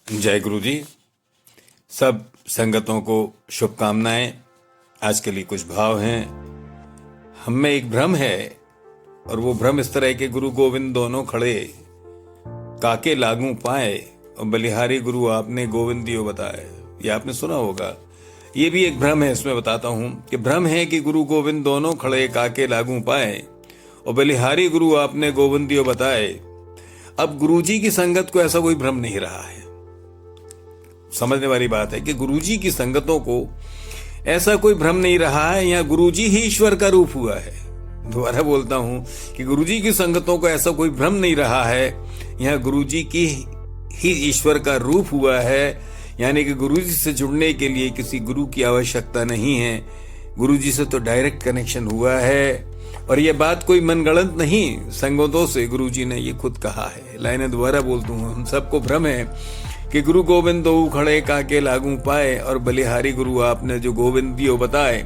जय गुरु जी। सब संगतों को शुभकामनाएं। आज के लिए कुछ भाव हैं। हम में एक भ्रम है और वो भ्रम इस तरह के गुरु गोविंद दोनों खड़े, काके लागू पाए और बलिहारी गुरु आपने गोविंद दियो बताए। ये आपने सुना होगा। ये भी एक भ्रम है। इसमें बताता हूं कि भ्रम है कि गुरु गोविंद दोनों खड़े, काके लागू पाए और बलिहारी गुरु आपने गोविंद दियो बताए। अब गुरुजी की संगत को ऐसा कोई भ्रम नहीं रहा है। समझने वाली बात है कि गुरुजी की संगतों को ऐसा कोई भ्रम नहीं रहा है। यहाँ गुरुजी ही ईश्वर का रूप हुआ है। दोबारा बोलता हूं कि गुरुजी की संगतों को ऐसा कोई भ्रम नहीं रहा है। यहाँ गुरुजी की ही ईश्वर का रूप हुआ है। यानी कि गुरुजी से जुड़ने के लिए किसी गुरु की आवश्यकता नहीं है। गुरुजी से तो डायरेक्ट कनेक्शन हुआ है। और यह बात कोई मनगढ़ंत नहीं, संगतों से गुरुजी ने ये खुद कहा है। लाइनें दोबारा बोलता हूं। हम सबको भ्रम है कि गुरु गोविंद दो खड़े, काके लागू पाए और बलिहारी गुरु आपने जो गोविंद दियो बताए।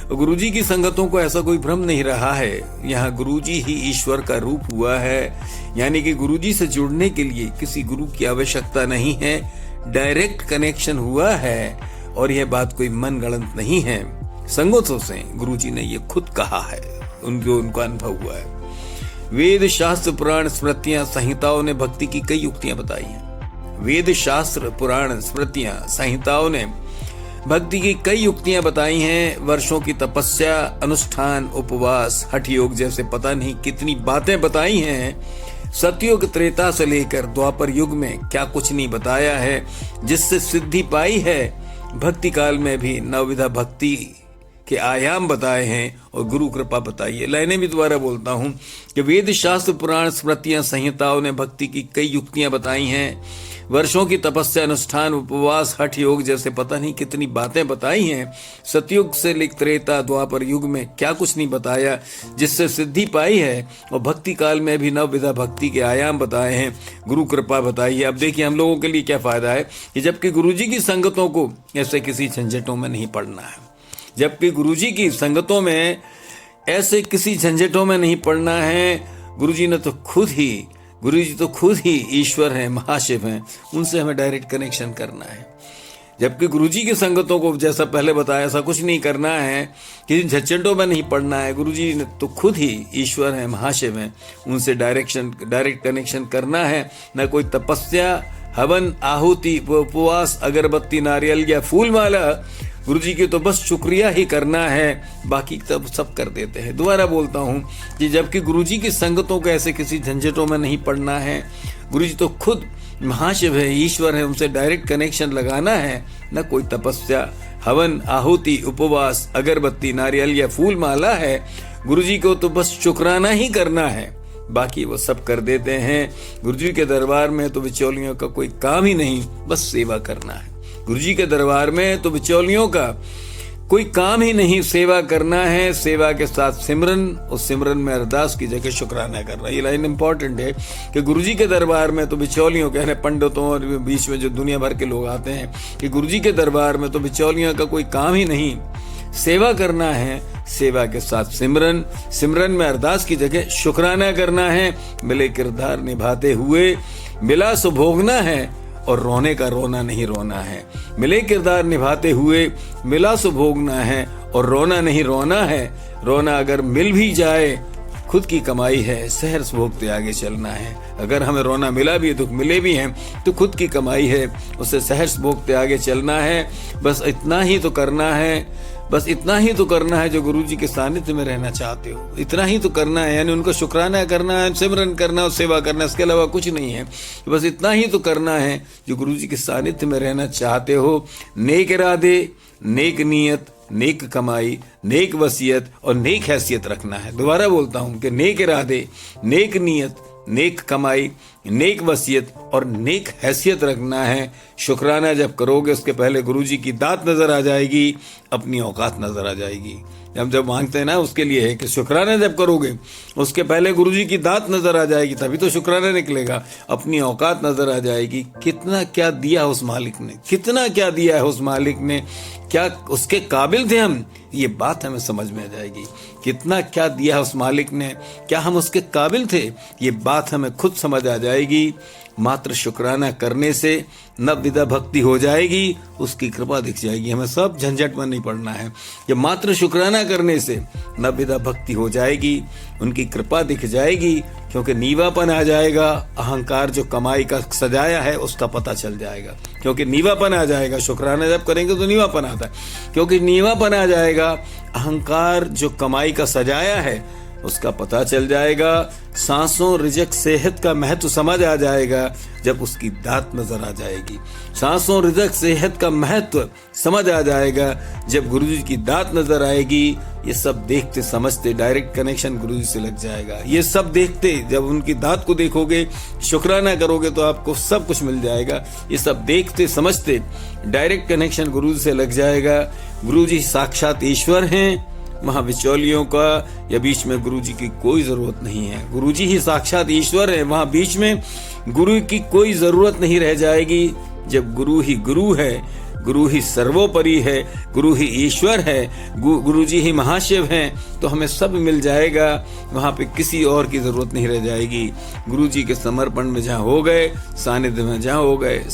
गुरुजी की संगतों को ऐसा कोई भ्रम नहीं रहा है। यहाँ गुरुजी ही ईश्वर का रूप हुआ है। यानी कि गुरुजी से जुड़ने के लिए किसी गुरु की आवश्यकता नहीं है, डायरेक्ट कनेक्शन हुआ है। और यह बात कोई मनगढ़ंत नहीं है। संगतों से गुरुजी ने ये खुद कहा है, उनका अनुभव हुआ है। वेद शास्त्र पुराण स्मृतियां संहिताओं ने भक्ति की कई युक्तियां बताई हैं। वेद शास्त्र पुराण स्मृतियां संहिताओं ने भक्ति की कई युक्तियां बताई हैं। वर्षों की तपस्या, अनुष्ठान, उपवास, हठ योग जैसे पता नहीं कितनी बातें बताई हैं। सतयुग त्रेता से लेकर द्वापर युग में क्या कुछ नहीं बताया है, जिससे सिद्धि पाई है। भक्ति काल में भी नवविधा भक्ति के आयाम बताए हैं और गुरु कृपा बताई है। लाइनें भी दोबारा बोलता हूं कि वेद शास्त्र पुराण स्मृतियां संहिताओं ने भक्ति की कई युक्तियां बताई हैं। वर्षों की तपस्या, अनुष्ठान, उपवास, हठ योग जैसे पता नहीं कितनी बातें बताई हैं। सतयुग से लेकर त्रेता द्वापर युग में क्या कुछ नहीं बताया, जिससे सिद्धि पाई है। और भक्ति काल में भी नवविधा भक्ति के आयाम बताए हैं, गुरु कृपा बताई है। अब देखिए हम लोगों के लिए क्या फायदा है कि जबकि गुरुजी की संगतों को ऐसे किसी झंझटों में नहीं पड़ना है। जबकि गुरुजी की संगतों में ऐसे किसी झंझटों में नहीं पड़ना है। गुरुजी तो खुद ही ईश्वर हैं, महाशिव हैं। उनसे हमें डायरेक्ट कनेक्शन करना है। जबकि गुरुजी की संगतों को जैसा पहले बताया ऐसा कुछ नहीं करना है, किसी झंझटों में नहीं पड़ना है। गुरुजी ने तो खुद ही ईश्वर हैं, महाशिव हैं। उनसे डायरेक्ट कनेक्शन करना है। न कोई तपस्या, हवन, आहुति, उपवास, अगरबत्ती, नारियल या फूल माला। गुरुजी की तो बस शुक्रिया ही करना है, बाकी तब सब कर देते हैं। दोबारा बोलता हूं कि जबकि गुरुजी की संगतों को ऐसे किसी झंझटों में नहीं पड़ना है। गुरुजी तो खुद महाशिव है, ईश्वर है। उनसे डायरेक्ट कनेक्शन लगाना है। न कोई तपस्या, हवन, आहुति, उपवास, अगरबत्ती, नारियल या फूल माला है। गुरुजी को तो बस शुक्राना ही करना है, बाकी वो सब कर देते हैं। गुरुजी के दरबार में तो बिचौलियों का कोई काम ही नहीं, बस सेवा करना है। गुरुजी के दरबार में तो बिचौलियों का कोई काम ही नहीं, सेवा करना है। सेवा के साथ सिमरन, और सिमरन में अरदास की जगह शुक्राना करना। ये लाइन इंपॉर्टेंट है कि गुरुजी के दरबार में तो बिचौलियों के, पंडितों और बीच में जो दुनिया भर के लोग आते हैं, कि गुरुजी के दरबार में तो बिचौलियों का कोई काम ही नहीं, सेवा करना है। सेवा के साथ सिमरन, सिमरन में अरदास की जगह शुक्राना करना है। मिले किरदार निभाते हुए मिला सो भोगना है, और रोने का रोना नहीं रोना है। मिले किरदार निभाते हुए मिला सो भोगना है, और रोना नहीं रोना है। रोना अगर मिल भी जाए खुद की कमाई है, सहर्ष भोगते आगे चलना है। अगर हमें रोना मिला भी है, दुख मिले भी हैं, तो खुद की कमाई है, उससे सहर्ष भोगते आगे चलना है। बस इतना ही तो करना है। बस इतना ही तो करना है जो गुरुजी के सानिध्य में रहना चाहते हो। इतना ही तो करना है, यानी उनका शुक्राना करना है, सिमरन करना और सेवा करना, इसके अलावा कुछ नहीं है। बस इतना ही तो करना है जो गुरुजी के सानिध्य में रहना चाहते हो। नेक इरादे, नेक नीयत, नेक कमाई, नेक वसीयत और नेक हैसियत रखना है। दोबारा बोलता हूं कि नेक इरादे, नेक नीयत, नेक कमाई, नेक वसीयत और नेक हैसियत रखना है। शुक्राना जब करोगे उसके पहले गुरुजी की दात नजर आ जाएगी, अपनी औकात नजर आ जाएगी। हम जब मांगते हैं ना, उसके लिए है कि शुक्राना जब करोगे उसके पहले गुरुजी की दात नजर आ जाएगी, तभी तो शुक्राना निकलेगा। अपनी औकात नजर आ जाएगी। कितना क्या दिया उस मालिक ने, कितना क्या दिया है उस मालिक ने, क्या उसके काबिल थे हम, ये बात हमें समझ में आ जाएगी। कितना क्या दिया उस मालिक ने, क्या हम उसके काबिल थे, ये बात हमें खुद समझ आ जाएगी। जाएगी। मात्र शुक्राना करने से नवविधा भक्ति हो जाएगी, उसकी कृपा दिख जाएगी। हमें सब झंझट में नहीं पड़ना है। जब मात्र शुक्राना करने से नवविधा भक्ति हो जाएगी, उनकी कृपा दिख जाएगी, क्योंकि नीवापन आ जाएगा। अहंकार जो कमाई का सजाया है उसका पता चल जाएगा, क्योंकि नीवापन आ जाएगा। शुक्राना जब करेंगे तो नीवापन आता है, क्योंकि नीवापन आ जाएगा। अहंकार जो कमाई का सजाया है उसका पता चल जाएगा। सांसों रिजक सेहत का महत्व समझ आ जाएगा जब उसकी दात नजर आ जाएगी। सांसों रिजक सेहत का महत्व समझ आ जाएगा जब गुरुजी की दात नजर आएगी। ये सब देखते समझते डायरेक्ट कनेक्शन गुरुजी से लग जाएगा। ये सब देखते जब उनकी दात को देखोगे, शुक्राना करोगे तो आपको सब कुछ मिल जाएगा। ये सब देखते समझते डायरेक्ट कनेक्शन गुरुजी से लग जाएगा। गुरुजी साक्षात ईश्वर हैं, वहां बिचौलियों का या बीच में गुरुजी की कोई जरूरत नहीं है। गुरुजी ही साक्षात ईश्वर है, वहां बीच में गुरु की कोई जरूरत नहीं रह जाएगी। जब गुरु ही गुरु है, गुरु ही सर्वोपरि है, गुरु ही ईश्वर है, गुरुजी ही महाशिव हैं, तो हमें सब मिल जाएगा। वहां पे किसी और की जरूरत नहीं रह जाएगी। गुरुजी के समर्पण में जहां हो गए, सानिध्य में जहां हो गए,